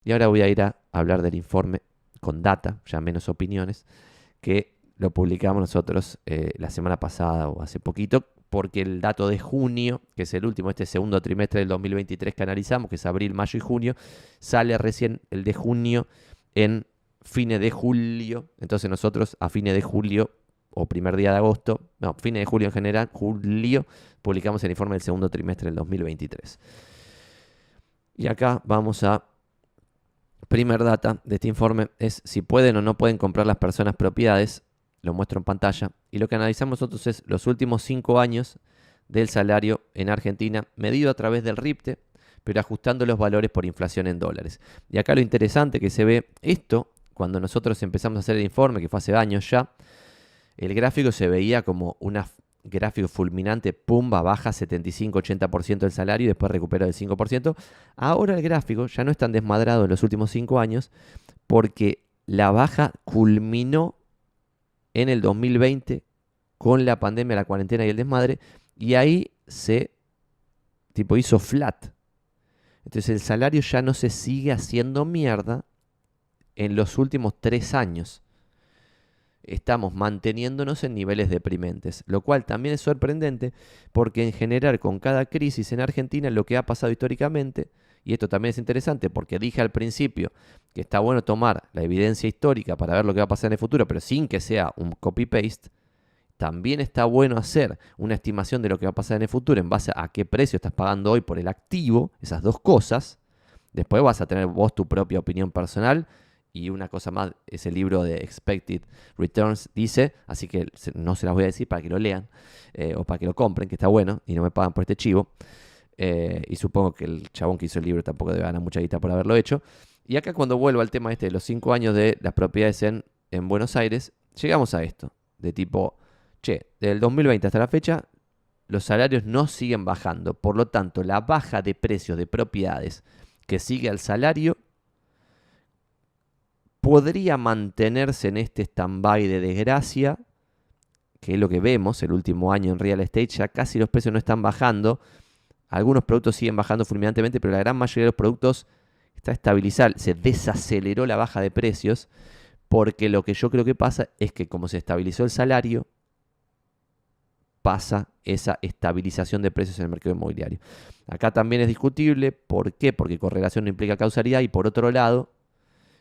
Y ahora voy a ir a hablar del informe con data, ya menos opiniones, que lo publicamos nosotros la semana pasada o hace poquito, porque el dato de junio, que es el último, este segundo trimestre del 2023 que analizamos, que es abril, mayo y junio, sale recién el de junio en fines de julio. Entonces nosotros a fines de julio o primer día de agosto, no, fines de julio en general, julio, publicamos el informe del segundo trimestre del 2023. Y acá vamos a primer data de este informe es si pueden o no pueden comprar las personas propiedades, lo muestro en pantalla, y lo que analizamos nosotros es los últimos 5 años del salario en Argentina, medido a través del RIPTE, pero ajustando los valores por inflación en dólares. Y acá lo interesante que se ve, esto, cuando nosotros empezamos a hacer el informe, que fue hace años ya, el gráfico se veía como una gráfico fulminante, pumba, baja 75-80% del salario y después recupera el 5%. Ahora el gráfico ya no es tan desmadrado en los últimos 5 años porque la baja culminó en el 2020 con la pandemia, la cuarentena y el desmadre, y ahí se tipo hizo flat. Entonces el salario ya no se sigue haciendo mierda en los últimos 3 años. Estamos manteniéndonos en niveles deprimentes, lo cual también es sorprendente porque en general con cada crisis en Argentina lo que ha pasado históricamente, y esto también es interesante porque dije al principio que está bueno tomar la evidencia histórica para ver lo que va a pasar en el futuro, pero sin que sea un copy-paste, también está bueno hacer una estimación de lo que va a pasar en el futuro en base a qué precio estás pagando hoy por el activo, esas dos cosas. Después vas a tener vos tu propia opinión personal. Y una cosa más, ese libro de Expected Returns dice, así que no se las voy a decir para que lo lean o para que lo compren, que está bueno y no me pagan por este chivo. Y supongo que el chabón que hizo el libro tampoco debe ganar mucha guita por haberlo hecho. Y acá cuando vuelvo al tema este de los 5 años de las propiedades en Buenos Aires, llegamos a esto, de tipo, che, del 2020 hasta la fecha, los salarios no siguen bajando. Por lo tanto, la baja de precios de propiedades que sigue al salario podría mantenerse en este stand-by de desgracia, que es lo que vemos el último año en real estate, ya casi los precios no están bajando, algunos productos siguen bajando fulminantemente, pero la gran mayoría de los productos está estabilizado, se desaceleró la baja de precios, porque lo que yo creo que pasa es que como se estabilizó el salario, pasa esa estabilización de precios en el mercado inmobiliario. Acá también es discutible, ¿por qué? Porque correlación no implica causalidad y por otro lado,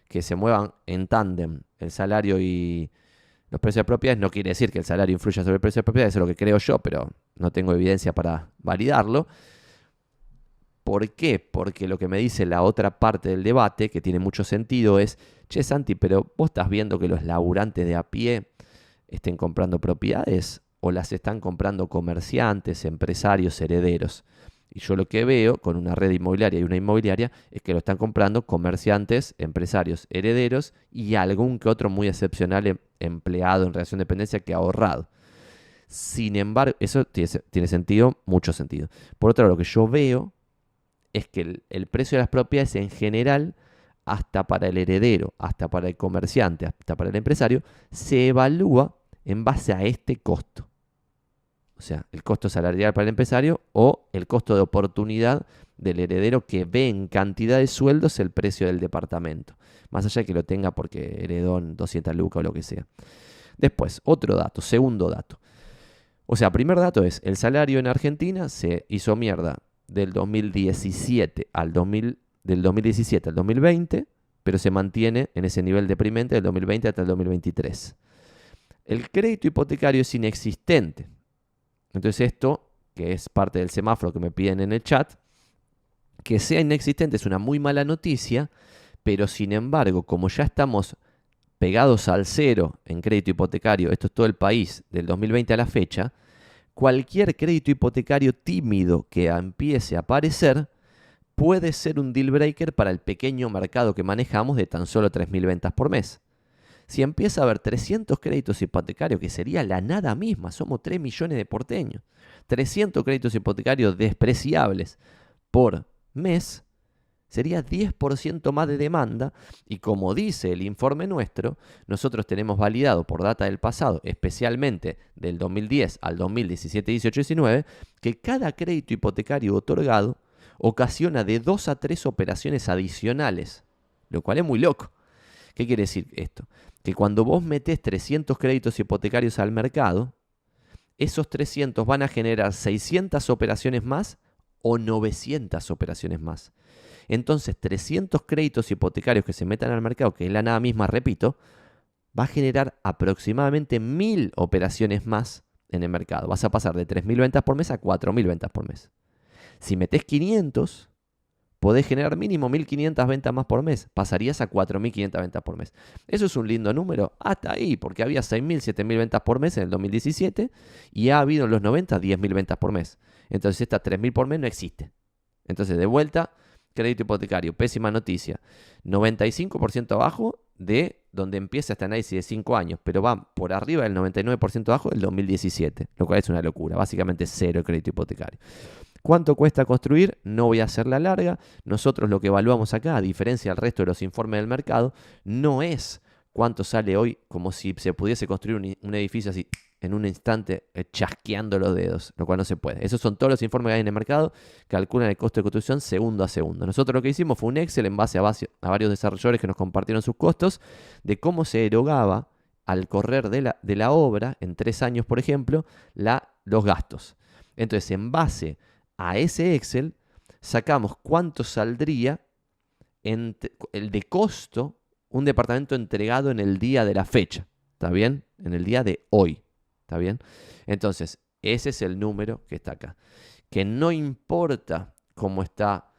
que se muevan en tándem el salario y los precios de propiedades no quiere decir que el salario influya sobre el precio de propiedades, eso es lo que creo yo, pero no tengo evidencia para validarlo. ¿Por qué? Porque lo que me dice la otra parte del debate, que tiene mucho sentido, es, che Santi, pero vos estás viendo que los laburantes de a pie estén comprando propiedades o las están comprando comerciantes, empresarios, herederos. Y yo lo que veo con una red inmobiliaria y una inmobiliaria es que lo están comprando comerciantes, empresarios, herederos y algún que otro muy excepcional empleado en relación de dependencia que ha ahorrado. Sin embargo, eso tiene sentido, mucho sentido. Por otro lado, lo que yo veo es que el precio de las propiedades en general, hasta para el heredero, hasta para el comerciante, hasta para el empresario, se evalúa en base a este costo. O sea, el costo salarial para el empresario o el costo de oportunidad del heredero que ve en cantidad de sueldos el precio del departamento. Más allá de que lo tenga porque heredó en 200 lucas o lo que sea. Después, otro dato, segundo dato. O sea, primer dato es, el salario en Argentina se hizo mierda del 2017 al 2020, pero se mantiene en ese nivel deprimente del 2020 hasta el 2023. El crédito hipotecario es inexistente. Entonces esto, que es parte del semáforo que me piden en el chat, que sea inexistente es una muy mala noticia, pero sin embargo, como ya estamos pegados al cero en crédito hipotecario, esto es todo el país, del 2020 a la fecha, cualquier crédito hipotecario tímido que empiece a aparecer puede ser un deal breaker para el pequeño mercado que manejamos de tan solo 3.000 ventas por mes. Si empieza a haber 300 créditos hipotecarios, que sería la nada misma, somos 3 millones de porteños, 300 créditos hipotecarios despreciables por mes, sería 10% más de demanda y como dice el informe nuestro, nosotros tenemos validado por data del pasado, especialmente del 2010 al 2017, 18, 19, que cada crédito hipotecario otorgado ocasiona de 2 a 3 operaciones adicionales lo cual es muy loco. ¿Qué quiere decir esto? Que cuando vos metés 300 créditos hipotecarios al mercado, esos 300 van a generar 600 operaciones más o 900 operaciones más. Entonces, 300 créditos hipotecarios que se metan al mercado, que es la nada misma, repito, va a generar aproximadamente 1000 operaciones más en el mercado. Vas a pasar de 3000 ventas por mes a 4000 ventas por mes. Si metés 500, podés generar mínimo 1500 ventas más por mes. Pasarías a 4500 ventas por mes. Eso es un lindo número hasta ahí, porque había 6000, 7000 ventas por mes en el 2017 y ha habido en los 90 10000 ventas por mes. Entonces esta 3000 por mes no existe. Entonces de vuelta, crédito hipotecario, pésima noticia. 95% abajo de donde empieza este análisis de 5 años, pero va por arriba del 99% abajo del 2017, lo cual es una locura. Básicamente cero el crédito hipotecario. ¿Cuánto cuesta construir? No voy a hacerla larga. Nosotros lo que evaluamos acá, a diferencia del resto de los informes del mercado, no es cuánto sale hoy, como si se pudiese construir un edificio así en un instante chasqueando los dedos, lo cual no se puede. Esos son todos los informes que hay en el mercado, calculan el costo de construcción segundo a segundo. Nosotros lo que hicimos fue un Excel en base a varios desarrolladores que nos compartieron sus costos, de cómo se erogaba al correr de la obra, en 3 años por ejemplo, los gastos. Entonces, en base a ese Excel, sacamos cuánto saldría el de costo un departamento entregado en el día de la fecha. ¿Está bien? En el día de hoy. ¿Está bien? Entonces, ese es el número que está acá. Que no importa cómo está,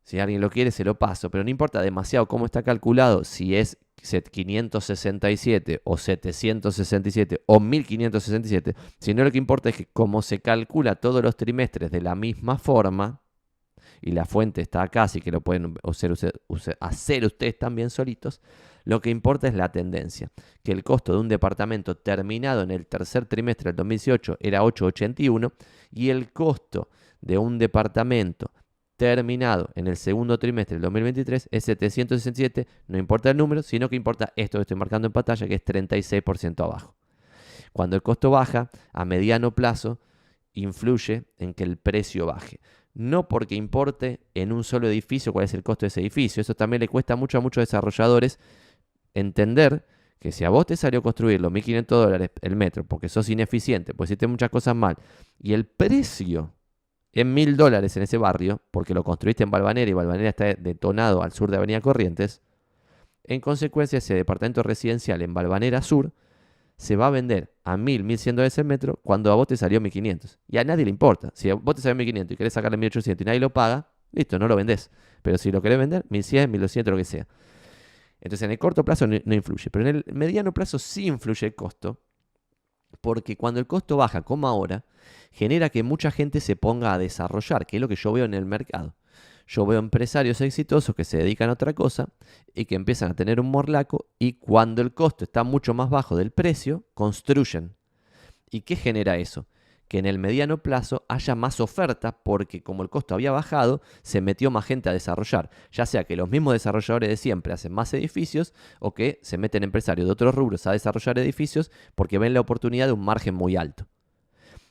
si alguien lo quiere se lo paso, pero no importa demasiado cómo está calculado, si es 567 o 767 o 1567, sino lo que importa es que como se calcula todos los trimestres de la misma forma, y la fuente está acá, así que lo pueden hacer ustedes también solitos, lo que importa es la tendencia, que el costo de un departamento terminado en el tercer trimestre del 2018 era 881 y el costo de un departamento terminado en el segundo trimestre del 2023 es 767, no importa el número, sino que importa esto que estoy marcando en pantalla, que es 36% abajo. Cuando el costo baja, a mediano plazo, influye en que el precio baje. No porque importe en un solo edificio cuál es el costo de ese edificio. Eso también le cuesta mucho a muchos desarrolladores entender que si a vos te salió construir los $1.500 el metro porque sos ineficiente, pues hiciste muchas cosas mal, y el precio en $1.000 en ese barrio, porque lo construiste en Balvanera y Balvanera está detonado al sur de Avenida Corrientes, en consecuencia ese departamento residencial en Balvanera Sur se va a vender a $1.100 el metro cuando a vos te salió 1.500. Y a nadie le importa. Si a vos te salió 1.500 y querés sacarle 1.800 y nadie lo paga, listo, no lo vendés. Pero si lo querés vender, 1.100, 1.200, lo que sea. Entonces en el corto plazo no influye. Pero en el mediano plazo sí influye el costo. Porque cuando el costo baja, como ahora, genera que mucha gente se ponga a desarrollar, que es lo que yo veo en el mercado. Yo veo empresarios exitosos que se dedican a otra cosa y que empiezan a tener un morlaco y cuando el costo está mucho más bajo del precio, construyen. ¿Y qué genera eso? Que en el mediano plazo haya más oferta porque como el costo había bajado, se metió más gente a desarrollar. Ya sea que los mismos desarrolladores de siempre hacen más edificios o que se meten empresarios de otros rubros a desarrollar edificios porque ven la oportunidad de un margen muy alto.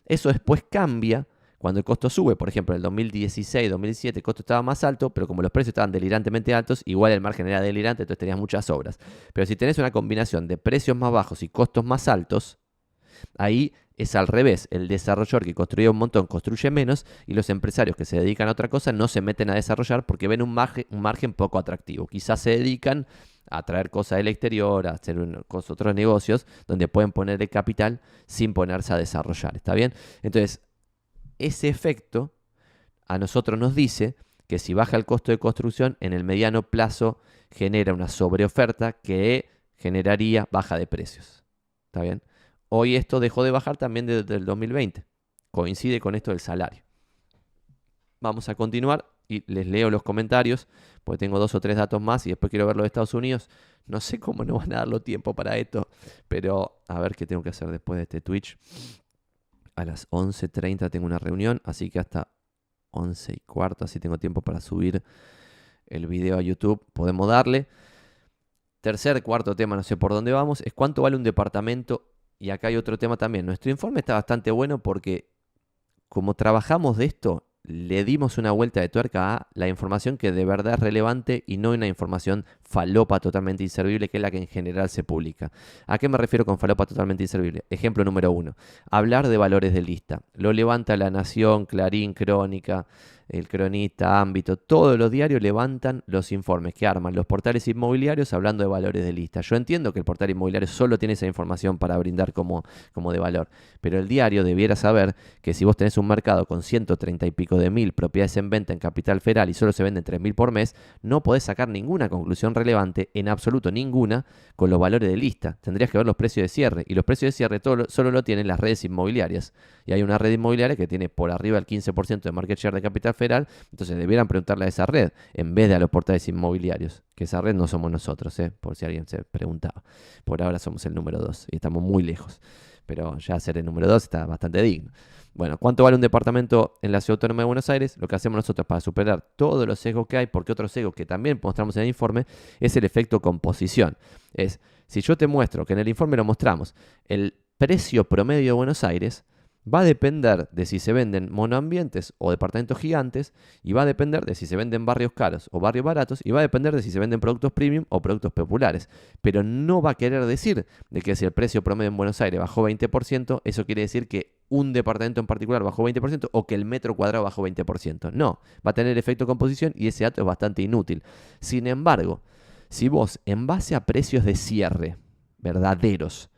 Eso después cambia cuando el costo sube. Por ejemplo, en el 2016, 2017 el costo estaba más alto, pero como los precios estaban delirantemente altos, igual el margen era delirante, entonces tenías muchas obras. Pero si tenés una combinación de precios más bajos y costos más altos, ahí es al revés. El desarrollador que construye un montón construye menos y los empresarios que se dedican a otra cosa no se meten a desarrollar porque ven un margen poco atractivo. Quizás se dedican a traer cosas del exterior, a hacer otros negocios donde pueden poner el capital sin ponerse a desarrollar. ¿Está bien? Entonces, ese efecto a nosotros nos dice que si baja el costo de construcción, en el mediano plazo genera una sobreoferta que generaría baja de precios. ¿Está bien? Hoy esto dejó de bajar también desde el 2020. Coincide con esto del salario. Vamos a continuar y les leo los comentarios, porque tengo 2 o 3 datos más y después quiero ver los de Estados Unidos. No sé cómo no van a darlo tiempo para esto, pero a ver qué tengo que hacer después de este Twitch. A las 11:30 tengo una reunión, así que hasta 11:15, así tengo tiempo para subir el video a YouTube. Podemos darle. Tercer, cuarto tema, no sé por dónde vamos, es cuánto vale un departamento. Y acá hay otro tema también. Nuestro informe está bastante bueno porque como trabajamos de esto, le dimos una vuelta de tuerca a la información que de verdad es relevante y no una información falopa totalmente inservible, que es la que en general se publica. ¿A qué me refiero con falopa totalmente inservible? Ejemplo número 1. Hablar de valores de lista. Lo levanta La Nación, Clarín, Crónica, El Cronista, Ámbito. Todos los diarios levantan los informes que arman los portales inmobiliarios hablando de valores de lista. Yo entiendo que el portal inmobiliario solo tiene esa información para brindar como de valor, pero el diario debiera saber que si vos tenés un mercado con 130 y pico de mil propiedades en venta en Capital Federal y solo se venden 3.000 por mes, no podés sacar ninguna conclusión relevante, en absoluto ninguna, con los valores de lista. Tendrías que ver los precios de cierre, y los precios de cierre solo lo tienen las redes inmobiliarias. Y hay una red inmobiliaria que tiene por arriba el 15% de market share de Capital Federal, entonces debieran preguntarle a esa red, en vez de a los portales inmobiliarios, que esa red no somos nosotros, por si alguien se preguntaba. Por ahora somos el número 2 y estamos muy lejos, pero ya ser el número 2 está bastante digno. Bueno, ¿cuánto vale un departamento en la Ciudad Autónoma de Buenos Aires? Lo que hacemos nosotros para superar todos los sesgos que hay, porque otro sesgo que también mostramos en el informe es el efecto composición. Es, si yo te muestro, que en el informe lo mostramos, el precio promedio de Buenos Aires va a depender de si se venden monoambientes o departamentos gigantes, y va a depender de si se venden barrios caros o barrios baratos, y va a depender de si se venden productos premium o productos populares. Pero no va a querer decir de que si el precio promedio en Buenos Aires bajó 20%, eso quiere decir que un departamento en particular bajó 20% o que el metro cuadrado bajó 20%. No, va a tener efecto composición y ese dato es bastante inútil. Sin embargo, si vos, en base a precios de cierre verdaderos,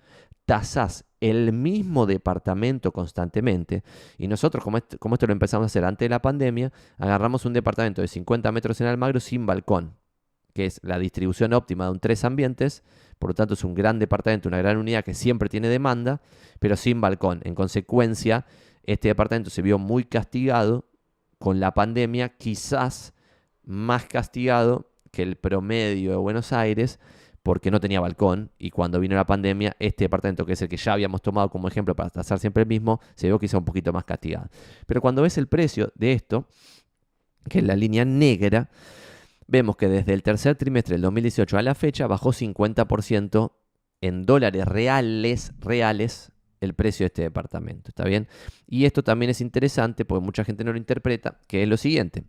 tasás el mismo departamento constantemente, y nosotros, como esto lo empezamos a hacer antes de la pandemia, agarramos un departamento de 50 metros en Almagro sin balcón, que es la distribución óptima de un 3 ambientes, por lo tanto es un gran departamento, una gran unidad que siempre tiene demanda, pero sin balcón. En consecuencia, este departamento se vio muy castigado con la pandemia, quizás más castigado que el promedio de Buenos Aires, porque no tenía balcón, y cuando vino la pandemia, este departamento, que es el que ya habíamos tomado como ejemplo para tasar siempre el mismo, se vio quizá un poquito más castigado. Pero cuando ves el precio de esto, que es la línea negra, vemos que desde el tercer trimestre del 2018 a la fecha bajó 50% en dólares reales el precio de este departamento, ¿está bien? Y esto también es interesante porque mucha gente no lo interpreta, que es lo siguiente.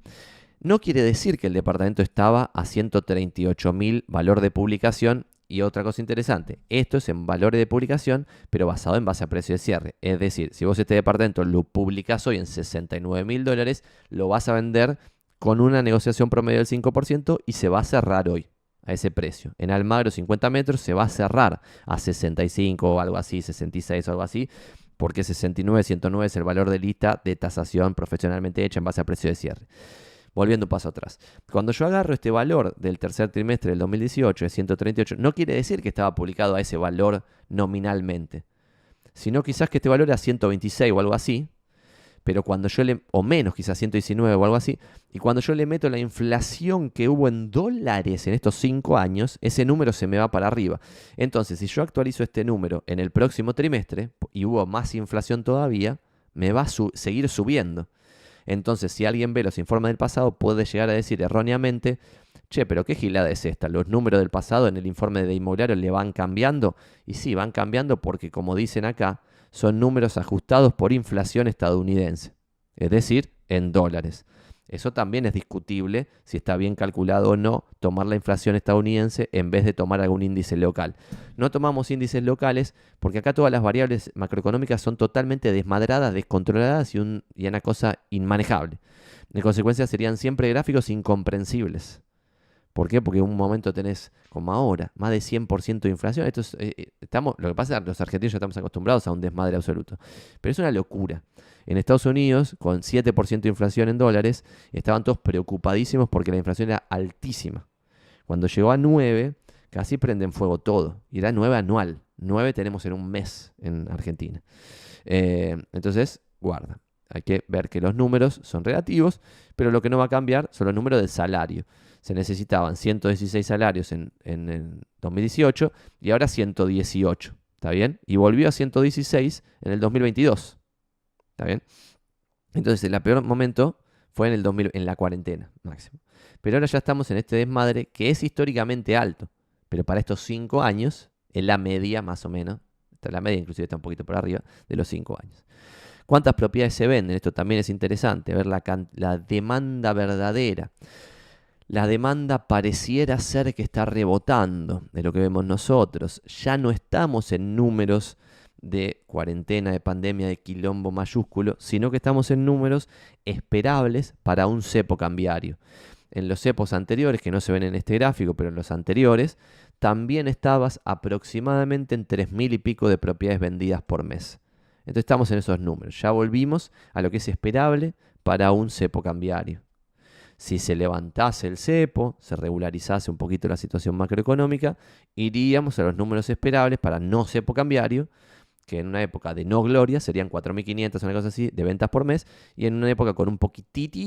No quiere decir que el departamento estaba a 138.000 valor de publicación. Y otra cosa interesante, esto es en valores de publicación, pero basado en base a precio de cierre. Es decir, si vos este departamento lo publicás hoy en $69.000, lo vas a vender con una negociación promedio del 5% y se va a cerrar hoy a ese precio. En Almagro 50 metros se va a cerrar a 65 o algo así, 66 o algo así, porque 69, 109 es el valor de lista de tasación profesionalmente hecha en base a precio de cierre. Volviendo un paso atrás. Cuando yo agarro este valor del tercer trimestre del 2018 de 138, no quiere decir que estaba publicado a ese valor nominalmente, sino quizás que este valor era 126 o algo así, pero cuando yo o menos, quizás 119 o algo así, y cuando yo le meto la inflación que hubo en dólares en estos 5 años, ese número se me va para arriba. Entonces, si yo actualizo este número en el próximo trimestre, y hubo más inflación todavía, me va a seguir subiendo. Entonces, si alguien ve los informes del pasado, puede llegar a decir erróneamente, che, pero qué gilada es esta, los números del pasado en el informe de inmobiliario le van cambiando. Y sí, van cambiando porque, como dicen acá, son números ajustados por inflación estadounidense, es decir, en dólares. Eso también es discutible si está bien calculado o no tomar la inflación estadounidense en vez de tomar algún índice local. No tomamos índices locales porque acá todas las variables macroeconómicas son totalmente desmadradas, descontroladas y una cosa inmanejable. En consecuencia serían siempre gráficos incomprensibles. ¿Por qué? Porque en un momento tenés, como ahora, más de 100% de inflación. Esto es, lo que pasa es que los argentinos ya estamos acostumbrados a un desmadre absoluto. Pero es una locura. En Estados Unidos, con 7% de inflación en dólares, estaban todos preocupadísimos porque la inflación era altísima. Cuando llegó a 9, casi prenden fuego todo. Y era 9 anual. 9 tenemos en un mes en Argentina. Entonces, guarda. Hay que ver que los números son relativos, pero lo que no va a cambiar son los números del salario. Se necesitaban 116 salarios en el 2018 y ahora 118. ¿Está bien? Y volvió a 116 en el 2022. ¿Está bien? Entonces, el peor momento fue en la cuarentena máximo. Pero ahora ya estamos en este desmadre que es históricamente alto. Pero para estos 5 años, es la media más o menos. La media inclusive está un poquito por arriba de los 5 años. ¿Cuántas propiedades se venden? Esto también es interesante, ver la demanda verdadera. La demanda pareciera ser que está rebotando de lo que vemos nosotros. Ya no estamos en números de cuarentena, de pandemia, de quilombo mayúsculo, sino que estamos en números esperables para un cepo cambiario. En los cepos anteriores, que no se ven en este gráfico, pero en los anteriores, también estabas aproximadamente en 3.000 y pico de propiedades vendidas por mes. Entonces estamos en esos números. Ya volvimos a lo que es esperable para un cepo cambiario. Si se levantase el cepo, se regularizase un poquito la situación macroeconómica, iríamos a los números esperables para no cepo cambiario, que en una época de no gloria serían 4.500, una cosa así, de ventas por mes, y en una época con un poquitito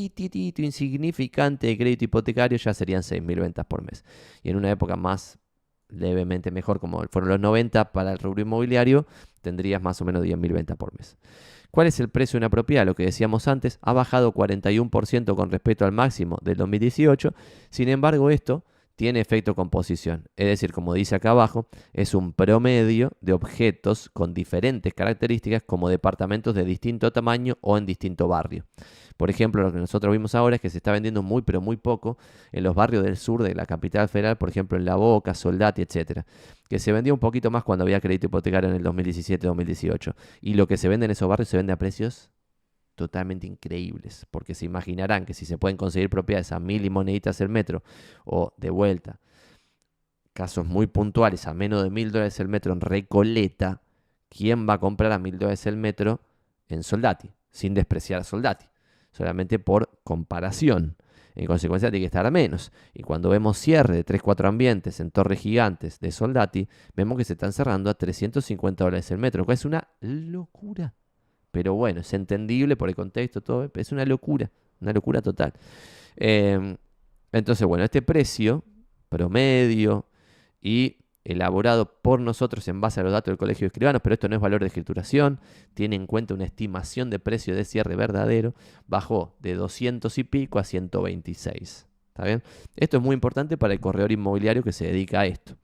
insignificante de crédito hipotecario ya serían 6.000 ventas por mes. Y en una época más levemente mejor, como fueron los 90 para el rubro inmobiliario, tendrías más o menos 10.000 ventas por mes. ¿Cuál es el precio de una propiedad? Lo que decíamos antes, ha bajado 41% con respecto al máximo del 2018. Sin embargo, esto tiene efecto composición. Es decir, como dice acá abajo, es un promedio de objetos con diferentes características como departamentos de distinto tamaño o en distinto barrio. Por ejemplo, lo que nosotros vimos ahora es que se está vendiendo muy, pero muy poco en los barrios del sur de la capital federal, por ejemplo, en La Boca, Soldati, etcétera, que se vendía un poquito más cuando había crédito hipotecario en el 2017-2018. Y lo que se vende en esos barrios se vende a precios totalmente increíbles, porque se imaginarán que si se pueden conseguir propiedades a 1.000 y moneditas el metro, o de vuelta, casos muy puntuales, a menos de $1.000 el metro en Recoleta, ¿quién va a comprar a $1.000 el metro en Soldati? Sin despreciar a Soldati, solamente por comparación. En consecuencia tiene que estar a menos. Y cuando vemos cierre de 3-4 ambientes en torres gigantes de Soldati, vemos que se están cerrando a $350 el metro, lo cual es una locura. Pero bueno, es entendible por el contexto, todo, es una locura total. Entonces, bueno, este precio promedio y elaborado por nosotros en base a los datos del Colegio de Escribanos, pero esto no es valor de escrituración, tiene en cuenta una estimación de precio de cierre verdadero, bajó de 200 y pico a 126. ¿Está bien? Esto es muy importante para el corredor inmobiliario que se dedica a esto.